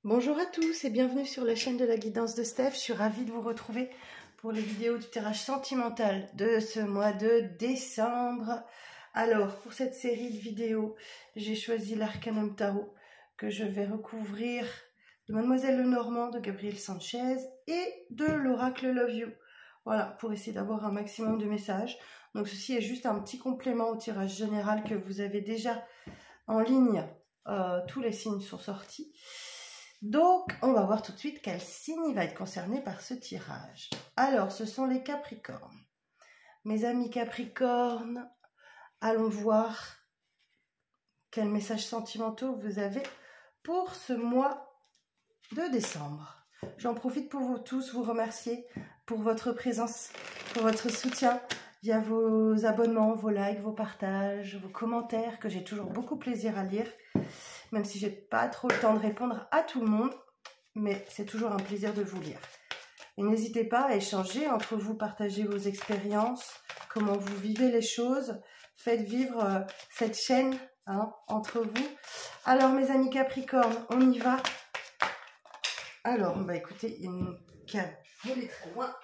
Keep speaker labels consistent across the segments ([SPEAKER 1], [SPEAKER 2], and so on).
[SPEAKER 1] Bonjour à tous et bienvenue sur la chaîne de la guidance de Steph. Je suis ravie de vous retrouver pour les vidéos du tirage sentimental de ce mois de décembre. Alors, pour cette série de vidéos, j'ai choisi l'Arcanum Tarot que je vais recouvrir de Mademoiselle Lenormand, de Gabriel Sanchez et de l'Oracle Love You. Voilà, pour essayer d'avoir un maximum de messages. Donc, ceci est juste un petit complément au tirage général que vous avez déjà en ligne. Tous les signes sont sortis. Donc, on va voir tout de suite quel signe va être concerné par ce tirage. Alors, ce sont les Capricornes. Mes amis Capricornes, allons voir quels messages sentimentaux vous avez pour ce mois de décembre. J'en profite pour vous tous vous remercier pour votre présence, pour votre soutien via vos abonnements, vos likes, vos partages, vos commentaires que j'ai toujours beaucoup plaisir à lire. Même si j'ai pas trop le temps de répondre à tout le monde, mais c'est toujours un plaisir de vous lire. Et n'hésitez pas à échanger entre vous, partager vos expériences, comment vous vivez les choses, faites vivre cette chaîne entre vous. Alors mes amis Capricorne, on y va. Alors, bah écoutez, il y a une cave volée très loin.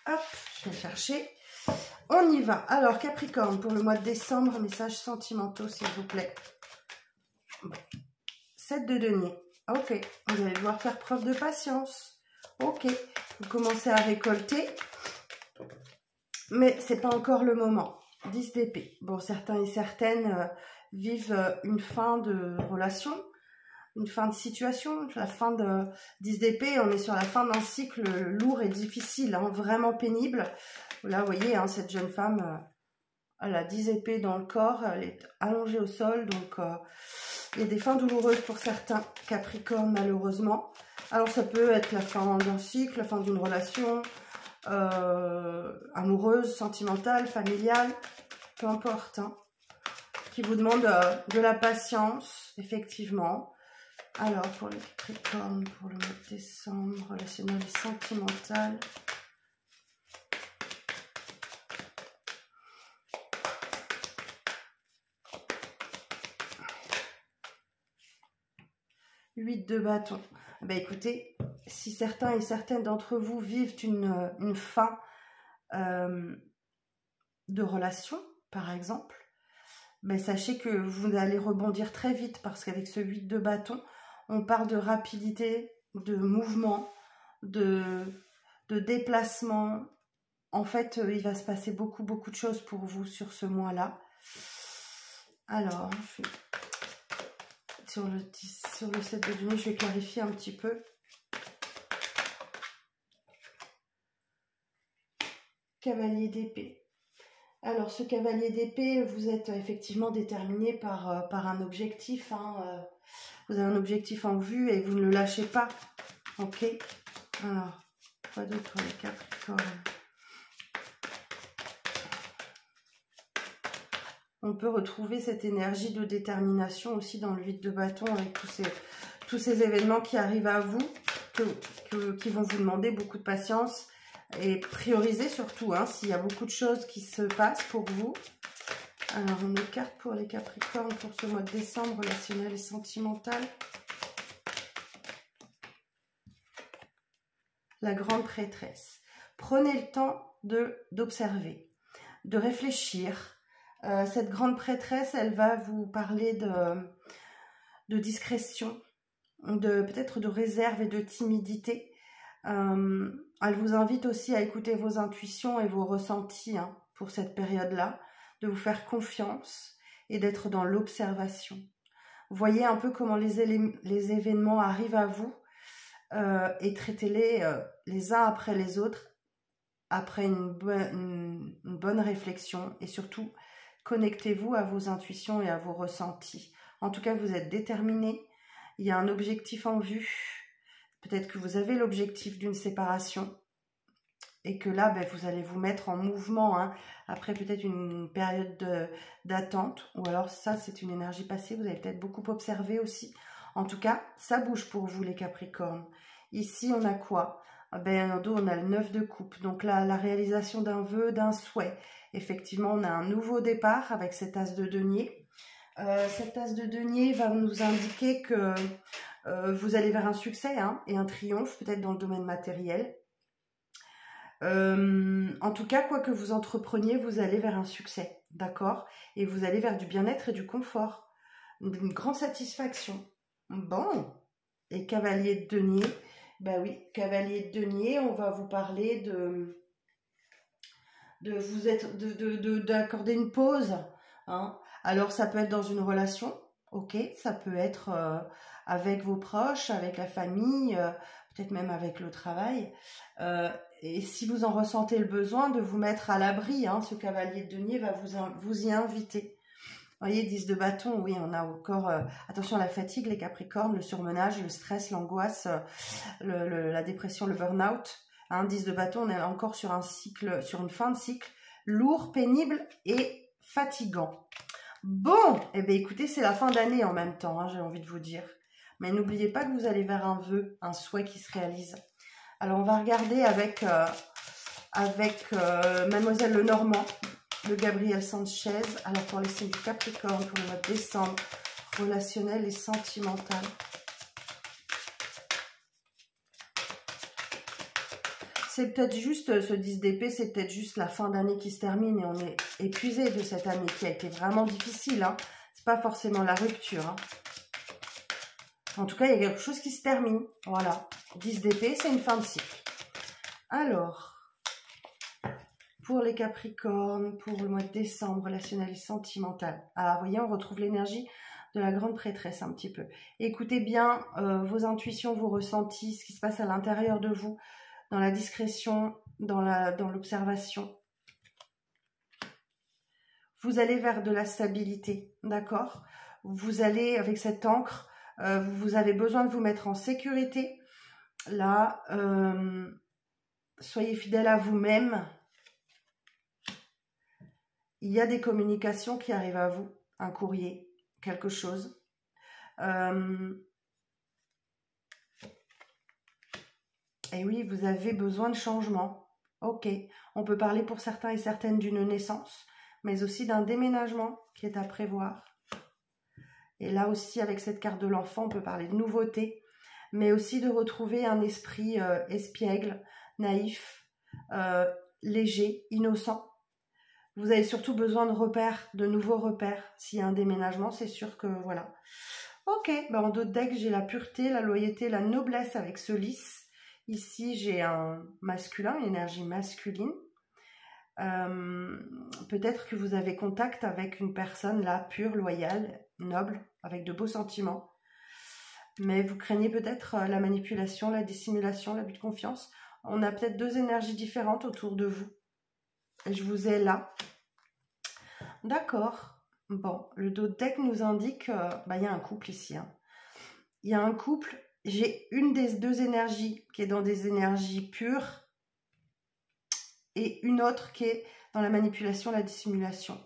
[SPEAKER 1] Hop, je vais chercher. On y va. Alors Capricorne, pour le mois de décembre, messages sentimentaux s'il vous plaît. 7 de denier. Ok, vous allez devoir faire preuve de patience. Ok, vous commencez à récolter, mais c'est pas encore le moment. 10 d'épée. Bon, certains et certaines vivent une fin de relation, une fin de situation, la fin de 10 d'épée. On est sur la fin d'un cycle lourd et difficile, vraiment pénible. Là, vous voyez, cette jeune femme, elle a 10 épées dans le corps, elle est allongée au sol, donc il y a des fins douloureuses pour certains Capricornes, malheureusement. Alors, ça peut être la fin d'un cycle, la fin d'une relation amoureuse, sentimentale, familiale, peu importe, qui vous demande de la patience, effectivement. Alors, pour les Capricornes, pour le mois de décembre, relationnel et sentimental. Huit de bâton. Ben écoutez, si certains et certaines d'entre vous vivent une fin de relation, par exemple, ben sachez que vous allez rebondir très vite parce qu'avec ce 8 de bâton, on parle de rapidité, de mouvement, de déplacement. En fait, il va se passer beaucoup de choses pour vous sur ce mois-là. Alors, sur le 7 de denier, je vais clarifier un petit peu. Cavalier d'épée. Alors, ce cavalier d'épée, vous êtes effectivement déterminé par un objectif. Vous avez un objectif en vue et vous ne le lâchez pas. Ok. Alors, quoi d'autre les Capricornes? On peut retrouver cette énergie de détermination aussi dans le 8 de bâton avec tous ces événements qui arrivent à vous, qui vont vous demander beaucoup de patience et prioriser surtout, s'il y a beaucoup de choses qui se passent pour vous. Alors, on écarte pour les Capricornes pour ce mois de décembre, relationnel et sentimental. La grande prêtresse. Prenez le temps d'observer, de réfléchir. Cette grande prêtresse, elle va vous parler de discrétion, peut-être de réserve et de timidité. Elle vous invite aussi à écouter vos intuitions et vos ressentis pour cette période-là, de vous faire confiance et d'être dans l'observation. Voyez un peu comment les événements arrivent à vous et traitez-les les uns après les autres, après une bonne réflexion et surtout, connectez-vous à vos intuitions et à vos ressentis. En tout cas, vous êtes déterminé. Il y a un objectif en vue. Peut-être que vous avez l'objectif d'une séparation et que là, vous allez vous mettre en mouvement après peut-être une période d'attente. Ou alors ça, c'est une énergie passée. Vous avez peut-être beaucoup observé aussi. En tout cas, ça bouge pour vous les Capricornes. Ici, on a quoi? En dos, on a le 9 de coupe. Donc là, la réalisation d'un vœu, d'un souhait. Effectivement, on a un nouveau départ avec cet as de denier. Cet as de denier va nous indiquer que Vous allez vers un succès hein, et un triomphe, peut-être dans le domaine matériel. En tout cas, quoi que vous entrepreniez, vous allez vers un succès, d'accord? Et vous allez vers du bien-être et du confort, une grande satisfaction. Bon, et cavalier de denier, bah oui, cavalier de denier, on va vous parler d'accorder une pause, hein. Alors ça peut être dans une relation, ok, ça peut être avec vos proches, avec la famille, peut-être même avec le travail. Et si vous en ressentez le besoin de vous mettre à l'abri, hein, ce cavalier de denier va vous y inviter. Vous voyez, 10 de bâton, oui, on a encore, attention à la fatigue, les capricornes, le surmenage, le stress, l'angoisse, la dépression, le burn-out. Hein, 10 de bâton, on est encore sur un cycle, sur une fin de cycle lourd, pénible et fatigant. Bon, eh bien écoutez, c'est la fin d'année en même temps, hein, j'ai envie de vous dire. Mais n'oubliez pas que vous allez vers un vœu, un souhait qui se réalise. Alors on va regarder avec Mademoiselle Lenormand, de Gabriel Sanchez. Alors pour les signes du Capricorne, pour le mois de décembre, relationnel et sentimental. C'est peut-être juste, ce 10 d'épée, c'est peut-être juste la fin d'année qui se termine et on est épuisé de cette année qui a été vraiment difficile. Hein. C'est pas forcément la rupture. Hein. En tout cas, il y a quelque chose qui se termine. Voilà. 10 d'épée, c'est une fin de cycle. Alors, pour les Capricornes, pour le mois de décembre, relationnel et sentimental. Alors, vous voyez, on retrouve l'énergie de la grande prêtresse un petit peu. Écoutez bien vos intuitions, vos ressentis, ce qui se passe à l'intérieur de vous, dans la discrétion, dans l'observation. Vous allez vers de la stabilité, d'accord? Vous allez, avec cette encre, vous avez besoin de vous mettre en sécurité. Là, soyez fidèle à vous-même. Il y a des communications qui arrivent à vous, un courrier, quelque chose. Et oui, vous avez besoin de changement. Ok, on peut parler pour certains et certaines d'une naissance, mais aussi d'un déménagement qui est à prévoir. Et là aussi, avec cette carte de l'enfant, on peut parler de nouveauté, mais aussi de retrouver un esprit espiègle, naïf, léger, innocent. Vous avez surtout besoin de repères, de nouveaux repères. S'il y a un déménagement, c'est sûr que voilà. Ok, en d'autres decks, j'ai la pureté, la loyauté, la noblesse avec ce lys. Ici, j'ai un masculin, une énergie masculine. Peut-être que vous avez contact avec une personne là, pure, loyale, noble, avec de beaux sentiments. Mais vous craignez peut-être la manipulation, la dissimulation, l'abus de confiance. On a peut-être deux énergies différentes autour de vous. Et je vous ai là. D'accord. Bon, le dos de deck nous indique il y a un couple ici. Hein. Il y a un couple. J'ai une des deux énergies qui est dans des énergies pures et une autre qui est dans la manipulation, la dissimulation.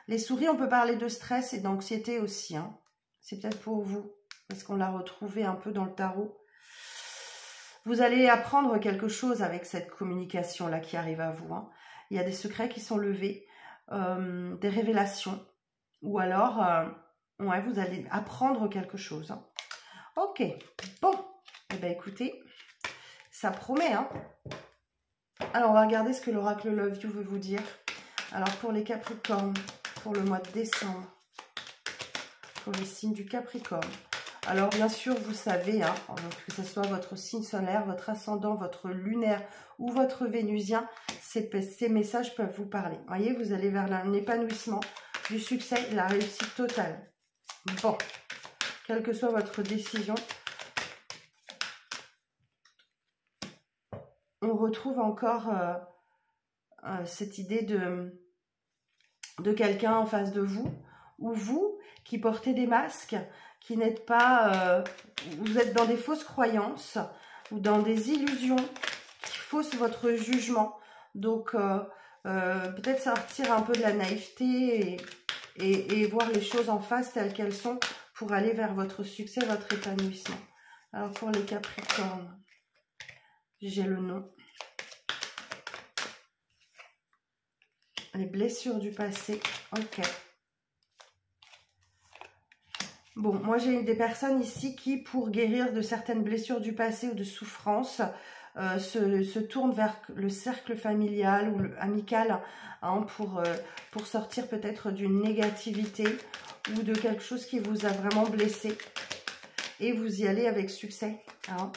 [SPEAKER 1] Les souris, on peut parler de stress et d'anxiété aussi. Hein. C'est peut-être pour vous, parce qu'on l'a retrouvé un peu dans le tarot. Vous allez apprendre quelque chose avec cette communication-là qui arrive à vous. Hein. Il y a des secrets qui sont levés, des révélations, ou alors, ouais, vous allez apprendre quelque chose. Hein. Ok, bon, eh bien écoutez, ça promet, hein. Alors, on va regarder ce que l'oracle Love You veut vous dire. Alors, pour les Capricornes, pour le mois de décembre, pour les signes du Capricorne. Alors, bien sûr, vous savez, hein, que ce soit votre signe solaire, votre ascendant, votre lunaire ou votre vénusien, ces messages peuvent vous parler. Vous voyez, vous allez vers un épanouissement, du succès, la réussite totale. Bon, quelle que soit votre décision, on retrouve encore cette idée de quelqu'un en face de vous, ou vous qui portez des masques, qui n'êtes pas, vous êtes dans des fausses croyances, ou dans des illusions qui faussent votre jugement. Donc, peut-être sortir un peu de la naïveté et voir les choses en face telles qu'elles sont pour aller vers votre succès, votre épanouissement. Alors, pour les Capricornes, j'ai le nom. Les blessures du passé, ok. Bon, moi j'ai des personnes ici qui, pour guérir de certaines blessures du passé ou de souffrances, se tournent vers le cercle familial ou amical, hein, pour sortir peut-être d'une négativité ou de quelque chose qui vous a vraiment blessé. Et vous y allez avec succès, hein.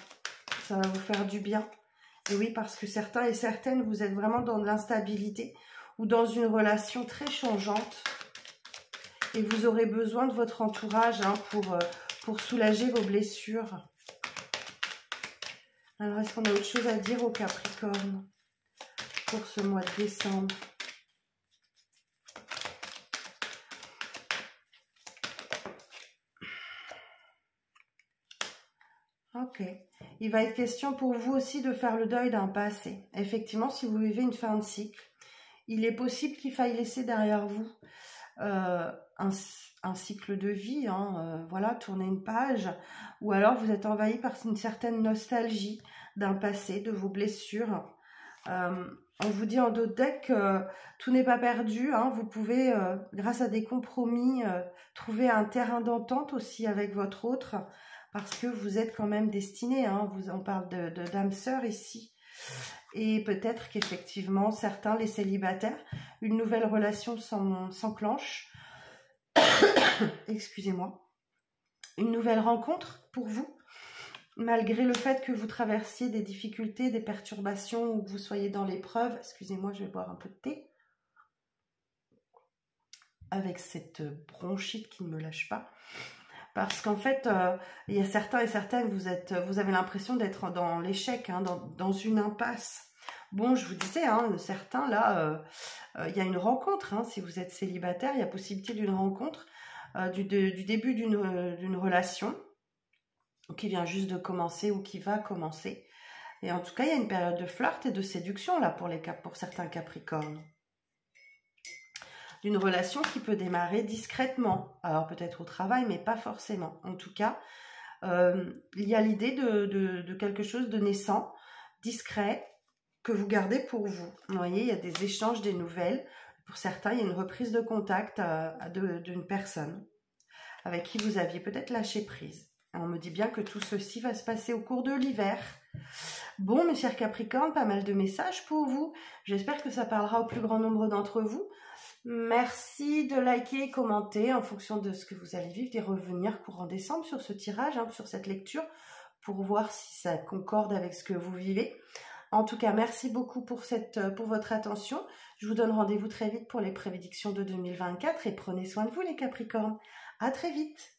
[SPEAKER 1] Ça va vous faire du bien. Et oui, parce que certains et certaines, vous êtes vraiment dans de l'instabilité ou dans une relation très changeante. Et vous aurez besoin de votre entourage, hein, pour soulager vos blessures. Alors, est-ce qu'on a autre chose à dire aux Capricornes pour ce mois de décembre? Ok. Il va être question pour vous aussi de faire le deuil d'un passé. Effectivement, si vous vivez une fin de cycle, il est possible qu'il faille laisser derrière vous un cycle de vie, hein, voilà, tourner une page, ou alors vous êtes envahi par une certaine nostalgie d'un passé, de vos blessures. On vous dit en dos de deck que tout n'est pas perdu, hein, vous pouvez, grâce à des compromis, trouver un terrain d'entente aussi avec votre autre, parce que vous êtes quand même destinés, hein, on parle d'âme sœur ici. Et peut-être qu'effectivement, certains, les célibataires, une nouvelle relation s'enclenche. Excusez-moi. Une nouvelle rencontre pour vous, malgré le fait que vous traversiez des difficultés, des perturbations, ou que vous soyez dans l'épreuve. Excusez-moi, je vais boire un peu de thé. Avec cette bronchite qui ne me lâche pas. Parce qu'en fait, il y a certains et certaines, vous avez l'impression d'être dans l'échec, hein, dans une impasse. Bon, je vous disais, hein, certains, là, il y a une rencontre. Hein, si vous êtes célibataire, il y a possibilité d'une rencontre, du début d'une relation qui vient juste de commencer ou qui va commencer. Et en tout cas, il y a une période de flirt et de séduction, là, pour certains Capricornes. D'une relation qui peut démarrer discrètement. Alors peut-être au travail, mais pas forcément. En tout cas, il y a l'idée de quelque chose de naissant, discret, que vous gardez pour vous. Vous voyez, il y a des échanges, des nouvelles. Pour certains, il y a une reprise de contact d'une personne avec qui vous aviez peut-être lâché prise. On me dit bien que tout ceci va se passer au cours de l'hiver. Bon, mes chers Capricornes, pas mal de messages pour vous. J'espère que ça parlera au plus grand nombre d'entre vous. Merci de liker, commenter en fonction de ce que vous allez vivre et revenir courant décembre sur ce tirage, hein, sur cette lecture, pour voir si ça concorde avec ce que vous vivez. En tout cas, merci beaucoup pour votre attention. Je vous donne rendez-vous très vite pour les prédictions de 2024 et prenez soin de vous les Capricornes. À très vite.